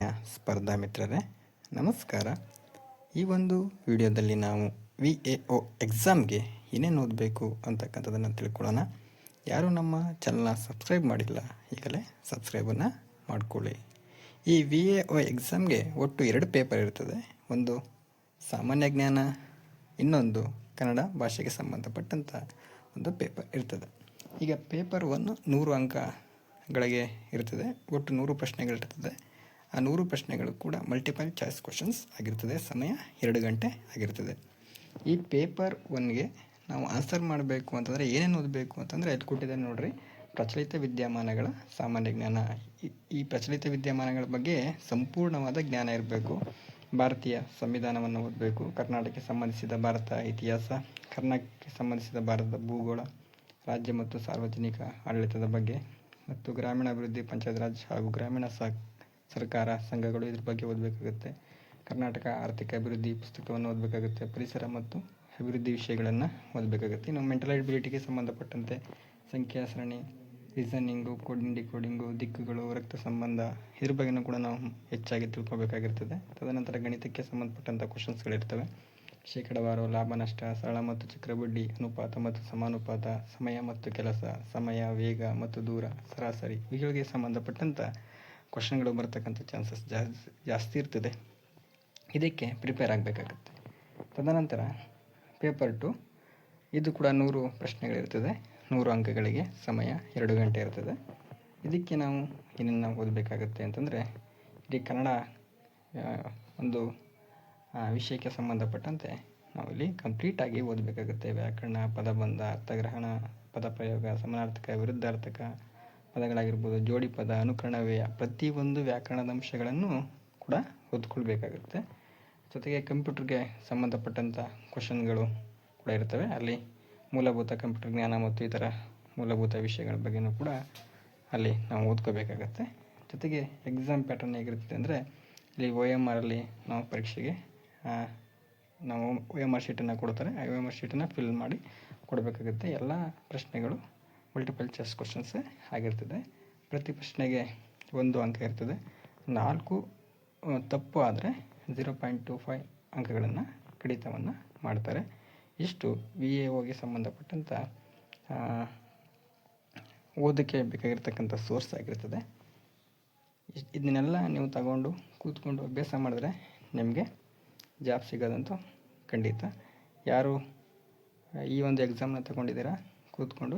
ಸ್ಪರ್ಧಾ ಮಿತ್ರರೇ, ನಮಸ್ಕಾರ. ಈ ಒಂದು ವಿಡಿಯೋದಲ್ಲಿ ನಾವು VAO ಎಕ್ಸಾಮ್ಗೆ ಏನೇನು ಓದಬೇಕು ಅಂತಕ್ಕಂಥದ್ದನ್ನು ತಿಳ್ಕೊಳ್ಳೋಣ. ಯಾರು ನಮ್ಮ ಚಾನಲ್ನ ಸಬ್ಸ್ಕ್ರೈಬ್ ಮಾಡಿಲ್ಲ, ಈಗಲೇ ಸಬ್ಸ್ಕ್ರೈಬನ್ನು ಮಾಡಿಕೊಳ್ಳಿ. ಈ VAO ಎಕ್ಸಾಮ್ಗೆ ಒಟ್ಟು 2 ಪೇಪರ್ ಇರ್ತದೆ. ಒಂದು ಸಾಮಾನ್ಯ ಜ್ಞಾನ, ಇನ್ನೊಂದು ಕನ್ನಡ ಭಾಷೆಗೆ ಸಂಬಂಧಪಟ್ಟಂಥ ಒಂದು ಪೇಪರ್ ಇರ್ತದೆ. ಈಗ ಪೇಪರ್ 1 100 ಅಂಕಗಳಿಗೆ ಇರ್ತದೆ. ಒಟ್ಟು 100 ಪ್ರಶ್ನೆಗಳಿರ್ತದೆ. ಆ 100 ಪ್ರಶ್ನೆಗಳು ಕೂಡ ಮಲ್ಟಿಪಲ್ ಚಾಯ್ಸ್ ಕ್ವಶನ್ಸ್ ಆಗಿರ್ತದೆ. ಸಮಯ 2 ಗಂಟೆ ಆಗಿರ್ತದೆ. ಈ ಪೇಪರ್ 1ಗೆ ನಾವು ಆನ್ಸರ್ ಮಾಡಬೇಕು ಅಂತಂದರೆ ಏನೇನು ಓದಬೇಕು ಅಂತಂದರೆ ಅಲ್ಲಿ ಕೊಟ್ಟಿದ್ದಾರೆ ನೋಡ್ರಿ. ಪ್ರಚಲಿತ ವಿದ್ಯಮಾನಗಳ ಸಾಮಾನ್ಯ ಜ್ಞಾನ. ಈ ಪ್ರಚಲಿತ ವಿದ್ಯಮಾನಗಳ ಬಗ್ಗೆ ಸಂಪೂರ್ಣವಾದ ಜ್ಞಾನ ಇರಬೇಕು. ಭಾರತೀಯ ಸಂವಿಧಾನವನ್ನು ಓದಬೇಕು. ಕರ್ನಾಟಕಕ್ಕೆ ಸಂಬಂಧಿಸಿದ ಭಾರತ ಇತಿಹಾಸ, ಕರ್ನಾಟಕಕ್ಕೆ ಸಂಬಂಧಿಸಿದ ಭಾರತದ ಭೂಗೋಳ, ರಾಜ್ಯ ಮತ್ತು ಸಾರ್ವಜನಿಕ ಆಡಳಿತದ ಬಗ್ಗೆ, ಮತ್ತು ಗ್ರಾಮೀಣಾಭಿವೃದ್ಧಿ, ಪಂಚಾಯತ್ ರಾಜ್ ಹಾಗೂ ಗ್ರಾಮೀಣ ಸರ್ಕಾರ ಸಂಘಗಳು, ಇದ್ರ ಬಗ್ಗೆ ಓದಬೇಕಾಗುತ್ತೆ. ಕರ್ನಾಟಕ ಆರ್ಥಿಕ ಅಭಿವೃದ್ಧಿ ಪುಸ್ತಕವನ್ನು ಓದಬೇಕಾಗುತ್ತೆ. ಪರಿಸರ ಮತ್ತು ಅಭಿವೃದ್ಧಿ ವಿಷಯಗಳನ್ನು ಓದಬೇಕಾಗುತ್ತೆ. ಇನ್ನು ಮೆಂಟಲ್ ಎಬಿಲಿಟಿಗೆ ಸಂಬಂಧಪಟ್ಟಂತೆ ಸಂಖ್ಯಾ ಸರಣಿ, ರೀಸನಿಂಗು, ಕೋಡಿಂಗ್ ಡಿಕೋಡಿಂಗು, ದಿಕ್ಕುಗಳು, ರಕ್ತ ಸಂಬಂಧ, ಇದ್ರ ಬಗ್ಗೆನೂ ಕೂಡ ನಾವು ಹೆಚ್ಚಾಗಿ ತಿಳ್ಕೊಬೇಕಾಗಿರ್ತದೆ. ತದನಂತರ ಗಣಿತಕ್ಕೆ ಸಂಬಂಧಪಟ್ಟಂಥ ಕ್ವಶನ್ಸ್ಗಳಿರ್ತವೆ. ಶೇಕಡಾವಾರು, ಲಾಭ ನಷ್ಟ, ಸರಳ ಮತ್ತು ಚಕ್ರಬಡ್ಡಿ, ಅನುಪಾತ ಮತ್ತು ಸಮಾನುಪಾತ, ಸಮಯ ಮತ್ತು ಕೆಲಸ, ಸಮಯ, ವೇಗ ಮತ್ತು ದೂರ, ಸರಾಸರಿ, ಇವುಗಳಿಗೆ ಸಂಬಂಧಪಟ್ಟಂಥ ಕ್ವಶನ್ಗಳು ಬರ್ತಕ್ಕಂಥ ಚಾನ್ಸಸ್ ಜಾಸ್ತಿ ಇರ್ತದೆ. ಇದಕ್ಕೆ ಪ್ರಿಪೇರ್ ಆಗಬೇಕಾಗುತ್ತೆ. ತದನಂತರ ಪೇಪರ್ 2, ಇದು ಕೂಡ 100 ಪ್ರಶ್ನೆಗಳಿರ್ತದೆ. 100 ಅಂಕಗಳಿಗೆ, ಸಮಯ 2 ಗಂಟೆ ಇರ್ತದೆ. ಇದಕ್ಕೆ ನಾವು ಏನೇನು ಓದಬೇಕಾಗುತ್ತೆ ಅಂತಂದರೆ, ಇಡೀ ಕನ್ನಡ ಒಂದು ವಿಷಯಕ್ಕೆ ಸಂಬಂಧಪಟ್ಟಂತೆ ನಾವಿಲ್ಲಿ ಕಂಪ್ಲೀಟಾಗಿ ಓದಬೇಕಾಗುತ್ತೆ. ವ್ಯಾಕರಣ, ಪದಬಂಧ, ಅರ್ಥಗ್ರಹಣ, ಪದಪ್ರಯೋಗ, ಸಮಾನಾರ್ಥಕ, ವಿರುದ್ಧಾರ್ಥಕ ಪದಗಳಾಗಿರ್ಬೋದು, ಜೋಡಿ ಪದ, ಅನುಕರಣವ್ಯಯ, ಪ್ರತಿಯೊಂದು ವ್ಯಾಕರಣದ ಅಂಶಗಳನ್ನು ಕೂಡ ಓದ್ಕೊಳ್ಬೇಕಾಗುತ್ತೆ. ಜೊತೆಗೆ ಕಂಪ್ಯೂಟರ್ಗೆ ಸಂಬಂಧಪಟ್ಟಂಥ ಕ್ವಶನ್ಗಳು ಕೂಡ ಇರ್ತವೆ. ಅಲ್ಲಿ ಮೂಲಭೂತ ಕಂಪ್ಯೂಟರ್ ಜ್ಞಾನ ಮತ್ತು ಇತರ ಮೂಲಭೂತ ವಿಷಯಗಳ ಬಗ್ಗೆಯೂ ಕೂಡ ಅಲ್ಲಿ ನಾವು ಓದ್ಕೋಬೇಕಾಗತ್ತೆ. ಜೊತೆಗೆ ಎಕ್ಸಾಮ್ ಪ್ಯಾಟರ್ನ್ ಹೇಗಿರ್ತದೆ ಅಂದರೆ, ಇಲ್ಲಿ OMR ಅಲ್ಲಿ ನಾವು ಪರೀಕ್ಷೆಗೆ ನಾವು OMR ಶೀಟನ್ನು ಕೊಡ್ತಾರೆ. ಆ OMR ಶೀಟನ್ನು ಫಿಲ್ ಮಾಡಿ ಕೊಡಬೇಕಾಗುತ್ತೆ. ಎಲ್ಲ ಪ್ರಶ್ನೆಗಳು ಮಲ್ಟಿಪಲ್ ಚಾಯ್ಸ್ ಕ್ವಶನ್ಸೇ ಆಗಿರ್ತದೆ. ಪ್ರತಿ ಪ್ರಶ್ನೆಗೆ 1 ಅಂಕ ಇರ್ತದೆ. 4 ತಪ್ಪು ಆದರೆ 0.25 ಅಂಕಗಳನ್ನು ಕಡಿತವನ್ನು ಮಾಡ್ತಾರೆ. ಇಷ್ಟು VAOಗೆ ಸಂಬಂಧಪಟ್ಟಂಥ ಓದಕ್ಕೆ ಬೇಕಾಗಿರ್ತಕ್ಕಂಥ ಸೋರ್ಸ್ ಆಗಿರ್ತದೆ. ಇದನ್ನೆಲ್ಲ ನೀವು ತಗೊಂಡು ಕೂತ್ಕೊಂಡು ಅಭ್ಯಾಸ ಮಾಡಿದ್ರೆ ನಿಮಗೆ ಜಾಬ್ ಸಿಗೋದಂತೂ ಖಂಡಿತ. ಯಾರು ಈ ಒಂದು ಎಕ್ಸಾಮ್ನ ತಗೊಂಡಿದ್ದೀರಾ, ಕೂತ್ಕೊಂಡು